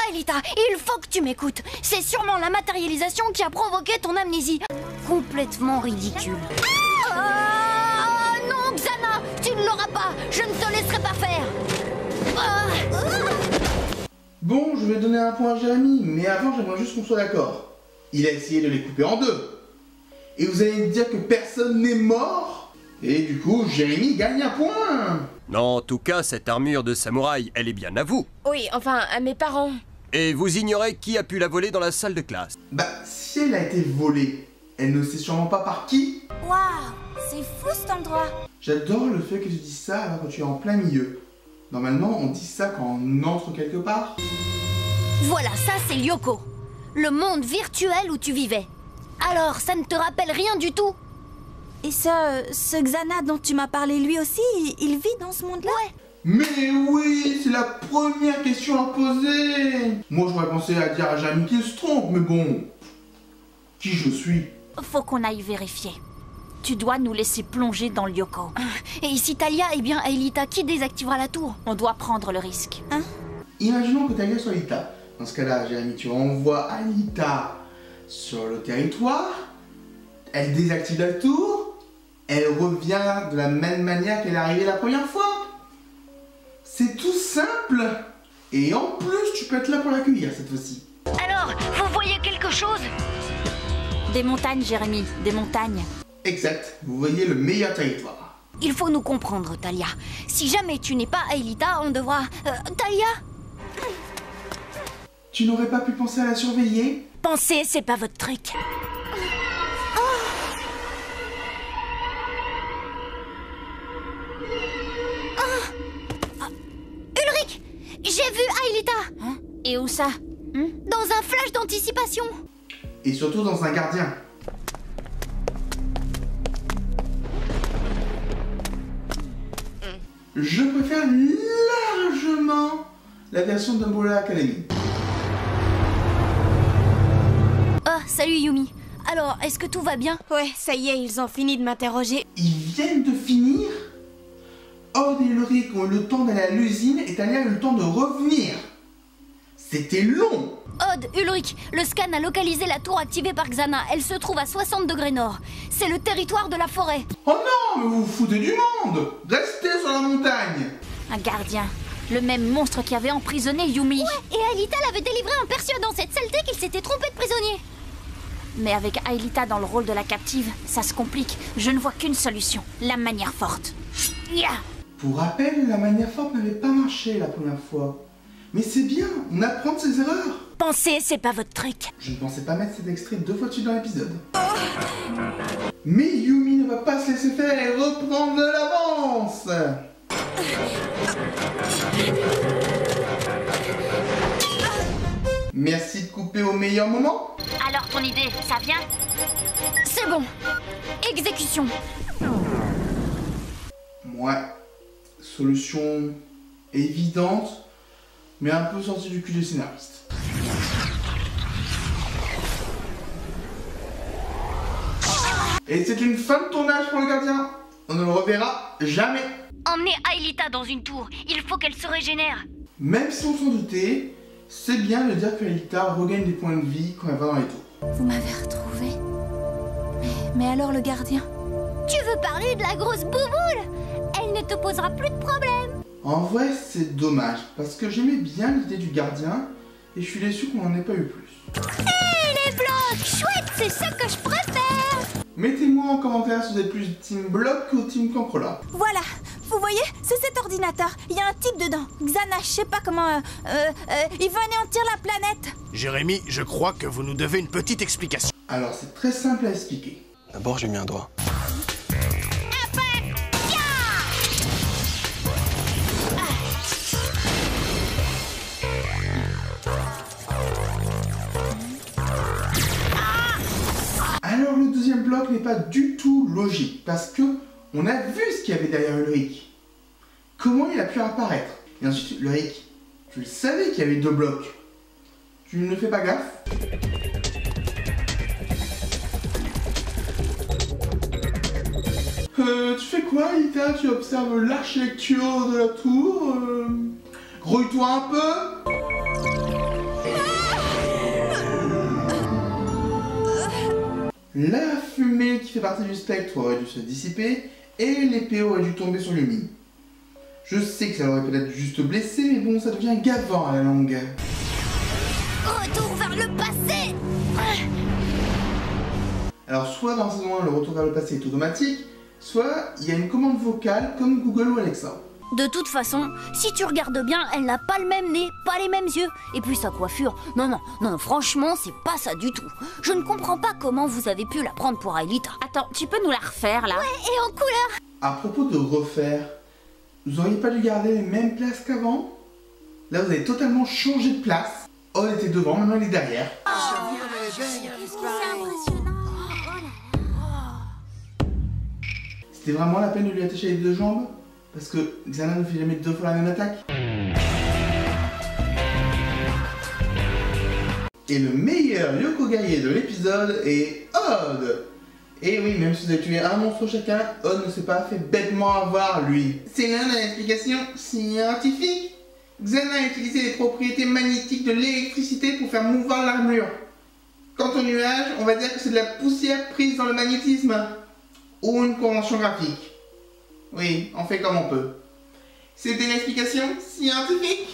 Aelita, il faut que tu m'écoutes. C'est sûrement la matérialisation qui a provoqué ton amnésie. Complètement ridicule. Non, Xana, tu ne l'auras pas. Je ne te laisserai pas faire. Bon, je vais donner un point à Jérémy, mais avant j'aimerais juste qu'on soit d'accord. Il a essayé de les couper en 2. Et vous allez me dire que personne n'est mort? Et du coup, Jérémy gagne un point. Non, en tout cas, cette armure de samouraï, elle est bien à vous. Oui, enfin, à mes parents. Et vous ignorez qui a pu la voler dans la salle de classe. Bah, si elle a été volée, elle ne sait sûrement pas par qui. Waouh, c'est fou cet endroit. J'adore le fait que tu dises ça alors que tu es en plein milieu. Normalement, on dit ça quand on entre quelque part. Voilà, ça c'est Lyoko. Le monde virtuel où tu vivais. Alors, ça ne te rappelle rien du tout? Et ce Xana dont tu m'as parlé, lui aussi, il vit dans ce monde-là? Ouais. Mais oui, c'est la première question à poser. Moi, j'aurais pensé à dire à Jérémy qu'il se trompe, mais bon... Qui je suis? Faut qu'on aille vérifier. Tu dois nous laisser plonger dans le Yoko. Et si Talia, eh bien, Aelita, qui désactivera la tour? On doit prendre le risque. Hein? Imaginons que Talia soit Aelita. Dans ce cas-là, Jérémy, tu renvoies Aelita sur le territoire, elle désactive la tour, elle revient de la même manière qu'elle est arrivée la première fois. C'est tout simple. Et en plus, tu peux être là pour l'accueillir cette fois-ci. Alors, vous voyez quelque chose? Des montagnes, Jérémy, des montagnes. Exact, vous voyez le meilleur territoire. Il faut nous comprendre, Talia. Si jamais tu n'es pas Aelita, on devra... Talia? Tu n'aurais pas pu penser à la surveiller? Penser, c'est pas votre truc. Ulrich! J'ai vu Aelita! Hein? Et où ça? Dans un flash d'anticipation. Et surtout dans un gardien. Je préfère largement la version d'Umbrella Academy. Oh, salut Yumi. Alors, est-ce que tout va bien? Ouais, ça y est, ils ont fini de m'interroger. Ils viennent de finir? Odd et Ulrich ont eu le temps d'aller à l'usine et Talia a eu le temps de revenir. C'était long. Odd, Ulrich, le scan a localisé la tour activée par Xana. Elle se trouve à 60 degrés nord. C'est le territoire de la forêt. Oh non, mais vous vous foutez du monde. Restez sur la montagne. Un gardien. Le même monstre qui avait emprisonné Yumi. Ouais, et Aelita l'avait délivré en persuadant cette saleté qu'il s'était trompé de prisonnier. Mais avec Aelita dans le rôle de la captive, ça se complique. Je ne vois qu'une solution, la manière forte. Yeah. Pour rappel, la manière forte n'avait pas marché la première fois. Mais c'est bien, on apprend de ses erreurs. Penser, c'est pas votre truc. Je ne pensais pas mettre cet extrait 2 fois de suite dans l'épisode. Mais Yumi ne va pas se laisser faire et reprendre de l'avance. Merci de couper au meilleur moment. Alors ton idée, ça vient? C'est bon. Exécution. Ouais. Solution évidente, mais un peu sortie du cul des scénaristes. Et c'est une fin de tournage pour le gardien. On ne le reverra jamais. Emmenez Aelita dans une tour. Il faut qu'elle se régénère. Même si on s'en doutait, c'est bien de dire que Aelita regagne des points de vie quand elle va dans les tours. Vous m'avez retrouvé. Mais alors le gardien? Tu veux parler de la grosse bouboule? Elle ne te posera plus de problème. En vrai, c'est dommage, parce que j'aimais bien l'idée du gardien, et je suis déçu qu'on n'en ait pas eu plus. Hé, les blocs! Chouette, c'est ça que je préfère! Mettez-moi en commentaire si vous êtes plus team bloc ou team Cancrola. Voilà, vous voyez, c'est cet ordinateur. Il y a un type dedans. Xana, je sais pas comment... il veut anéantir la planète. Jérémy, je crois que vous nous devez une petite explication. Alors, c'est très simple à expliquer. D'abord, j'ai mis un doigt. Alors le deuxième bloc n'est pas du tout logique, parce que on a vu ce qu'il y avait derrière Ulrich. Comment il a pu apparaître? Et ensuite, Ulrich, tu le savais qu'il y avait 2 blocs. Tu ne fais pas gaffe? Tu fais quoi, Ita? Tu observes l'architecture de la tour? Grouille-toi un peu? La fumée qui fait partie du spectre aurait dû se dissiper et l'épée aurait dû tomber sur Yumi. Je sais que ça l'aurait peut-être juste blessé, mais bon, ça devient gavant à la longue. Retour vers le passé. Alors soit dans saison 1, le retour vers le passé est automatique, soit il y a une commande vocale comme Google ou Alexa. De toute façon, si tu regardes bien, elle n'a pas le même nez, pas les mêmes yeux. Et puis sa coiffure, non, franchement, c'est pas ça du tout. Je ne comprends pas comment vous avez pu la prendre pour Aelita. Attends, tu peux nous la refaire, là? Ouais, et en couleur. À propos de refaire, vous auriez pas dû garder les mêmes places qu'avant? Là, vous avez totalement changé de place. Oh, elle était devant, maintenant elle est derrière. C'était vraiment la peine de lui attacher les 2 jambes? Parce que Xana ne fait jamais 2 fois la même attaque. Et le meilleur Yoko guerrier de l'épisode est Odd. Et oui, même si vous avez tué un monstre chacun, Odd ne s'est pas fait bêtement avoir, lui. C'est l'un des explications scientifiques. Xana a utilisé les propriétés magnétiques de l'électricité pour faire mouvoir l'armure. Quant au nuage, on va dire que c'est de la poussière prise dans le magnétisme. Ou une convention graphique. Oui, on fait comme on peut. C'était l'explication scientifique.